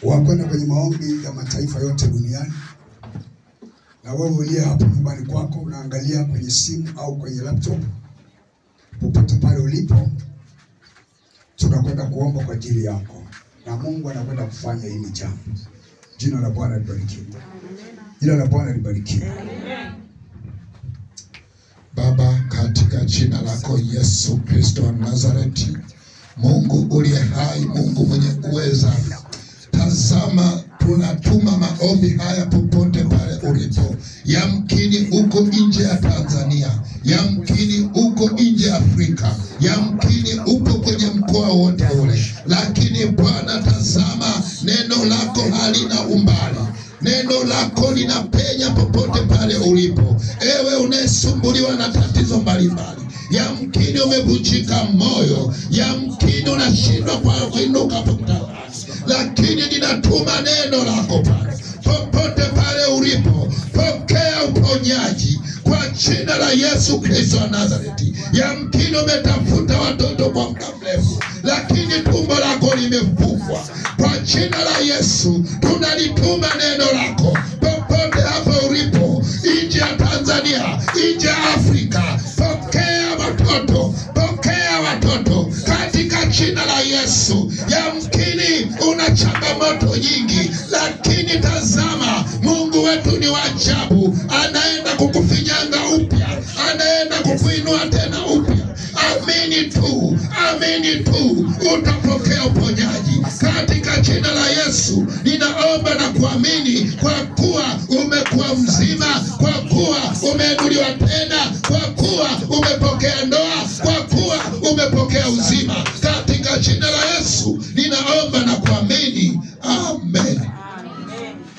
wakwenda kwenye maombi ya mataifa yote duniani. Na wewe uliye hapo nyumbani kwako unaangalia kwenye simu au kwenye laptop, popote pale ulipo, tunakwenda kuomba kwa ajili yako, na Mungu anakwenda kufanya hili jambo. Jina la Bwana libarikiwe. Jina la Bwana libarikiwe. Baba, katika jina lako Yesu Kristo wa Nazareti, Mungu uliye hai, Mungu mwenye uweza, tazama tunatuma maombi haya popote pale ulipo. Yamkini uko nje ya Tanzania, yamkini uko nje ya Afrika, yamkini upo kwenye mkoa wote ule, lakini Bwana tazama, neno lako halina umbali. Neno lako linapenya popote pale ulipo. Ewe unayesumbuliwa na tatizo mbalimbali, yamkini umevunjika moyo, yamkini unashindwa kwa kuinuka popote, lakini ninatuma neno lako pale popote pale ulipo. Pokea uponyaji kwa jina la Yesu Kristo wa Nazareti. Yamkini umetafuta watoto kwa muda mrefu, lakini tumbo lako limefungwa. Kwa jina la Yesu tunalituma neno lako popote hapo ulipo, nje ya Tanzania, nje ya Afrika. Pokea watoto, pokea watoto katika jina la Yesu. Yamkini una changamoto nyingi, lakini tazama, Mungu wetu ni wa ajabu. Anaenda kukufinyanga upya, anaenda kukuinua tena upya. Amini tu, amini tu, utapokea uponyaji katika jina la Yesu. Ninaomba na kuamini, kwa kuwa umekuwa mzima